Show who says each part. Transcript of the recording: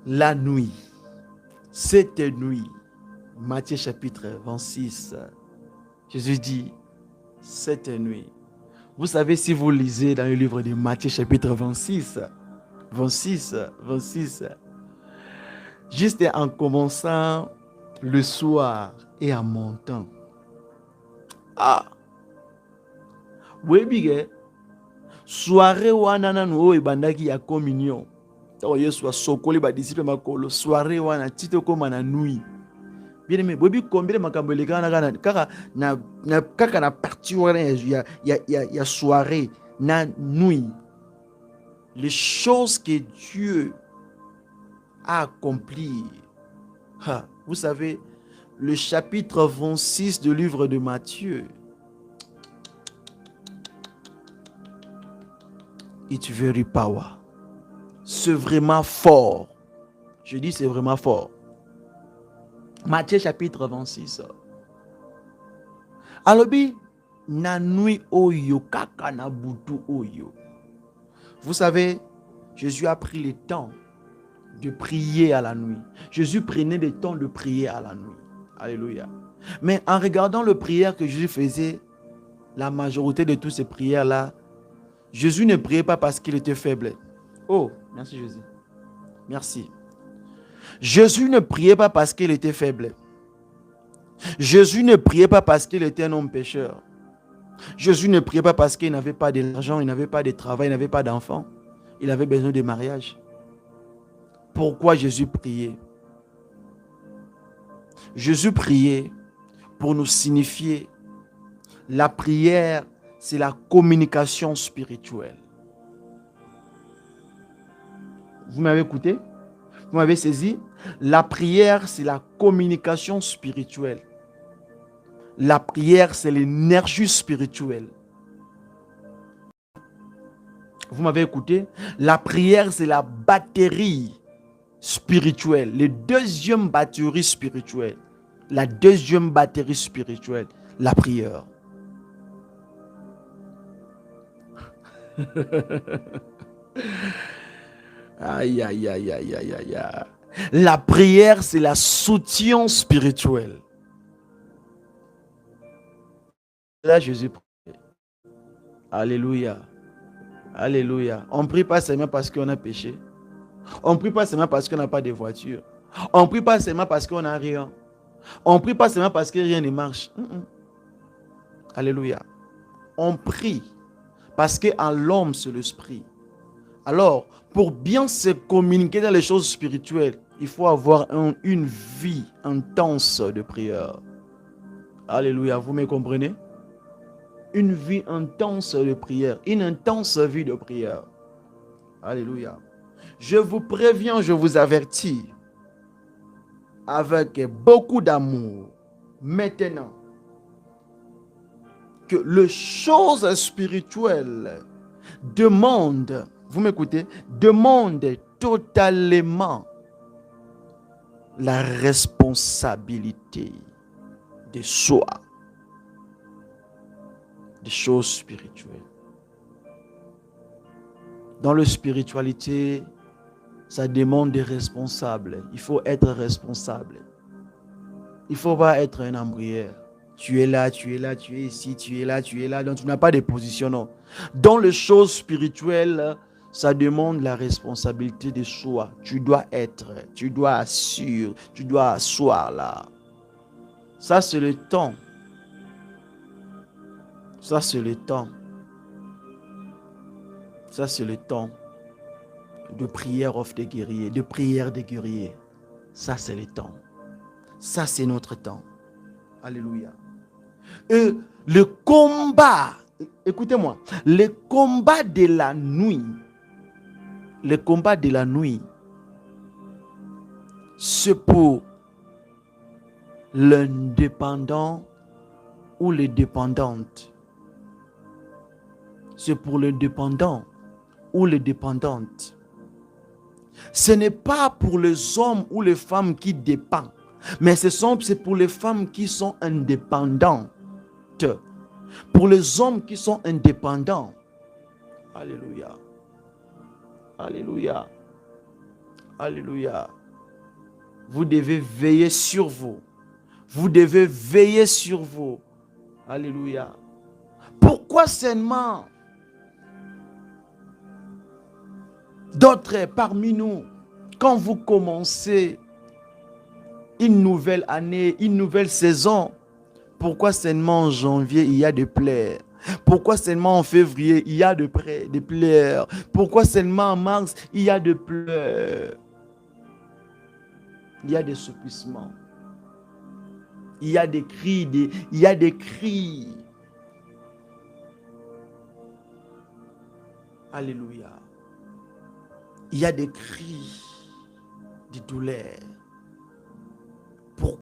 Speaker 1: la nuit, cette nuit, Matthieu chapitre 26, Jésus dit, cette nuit. Vous savez, si vous lisez dans le livre de Matthieu chapitre 26, juste en commençant le soir et en montant. Ah! Oui, big, soirée wana nanu oyo ebandaki ya communion. Tawo Yesu asokoli ba disciple makolo, soirée wana tito koma na nuit. Bien aimé, bobi combien makambo elekana kaka na partie wana ya soirée na nuit. Les choses que Dieu a accomplies. Vous savez, le chapitre 26 du livre de Matthieu. It's very power. C'est vraiment fort. Je dis c'est vraiment fort. Matthieu chapitre 26. Alobi na nuit oyo kaka na butu oyo. Vous savez, Jésus a pris le temps de prier à la nuit. Jésus prenait le temps de prier à la nuit. Alléluia. Mais en regardant les prières que Jésus faisait, la majorité de toutes ces prières-là, Jésus ne priait pas parce qu'il était faible. Oh, merci Jésus. Merci. Jésus ne priait pas parce qu'il était faible. Jésus ne priait pas parce qu'il était un homme pécheur. Jésus ne priait pas parce qu'il n'avait pas d'argent, il n'avait pas de travail, il n'avait pas d'enfant. Il avait besoin de mariage. Pourquoi Jésus priait? Jésus priait pour nous signifier la prière, c'est la communication spirituelle. Vous m'avez écouté? Vous m'avez saisi? La prière, c'est la communication spirituelle. La prière, c'est l'énergie spirituelle. Vous m'avez écouté? La prière, c'est la batterie spirituelle. La deuxième batterie spirituelle. La deuxième batterie spirituelle, la prière. Aïe, aïe, aïe, aïe, aïe, aïe. La prière, c'est la soutien spirituel. Là, Jésus prie. Alléluia. Alléluia. On ne prie pas seulement parce qu'on a péché. On ne prie pas seulement parce qu'on n'a pas de voiture. On ne prie pas seulement parce qu'on n'a rien. On ne prie pas seulement parce que rien ne marche. Alléluia. On prie parce qu'en l'homme, c'est l'esprit. Alors, pour bien se communiquer dans les choses spirituelles, il faut avoir une vie intense de prière. Alléluia, vous me comprenez? Une vie intense de prière, une intense vie de prière. Alléluia. Je vous préviens, je vous avertis, avec beaucoup d'amour, maintenant, que les choses spirituelles demandent, vous m'écoutez, demandent totalement la responsabilité de soi, des choses spirituelles. Dans la spiritualité, ça demande des responsables. Il faut être responsable. Il ne faut pas être un embrayeur. Tu es là, tu es là, tu es ici, tu es là, tu es là. Donc tu n'as pas de position, non. Dans les choses spirituelles, ça demande la responsabilité de soi. Tu dois être, tu dois assurer, tu dois asseoir là. Ça, c'est le temps. Ça, c'est le temps. Ça, c'est le temps de prière of des guerriers, de prière des guerriers. Ça, c'est le temps. Ça, c'est notre temps. Alléluia. Et le combat, écoutez-moi, le combat de la nuit, c'est pour l'indépendant ou les dépendantes. C'est pour les dépendants ou les dépendantes. Ce n'est pas pour les hommes ou les femmes qui dépendent, mais c'est pour les femmes qui sont indépendantes. Pour les hommes qui sont indépendants. Alléluia. Alléluia. Alléluia. Vous devez veiller sur vous. Vous devez veiller sur vous. Alléluia. Pourquoi seulement d'autres parmi nous, quand vous commencez une nouvelle année, une nouvelle saison, pourquoi seulement en janvier il y a des pleurs? Pourquoi seulement en février il y a des pleurs? Pourquoi seulement en mars il y a des pleurs? Il y a des soupissements. Il y a des cris, il y a des cris. Alléluia. Il y a des cris de douleur.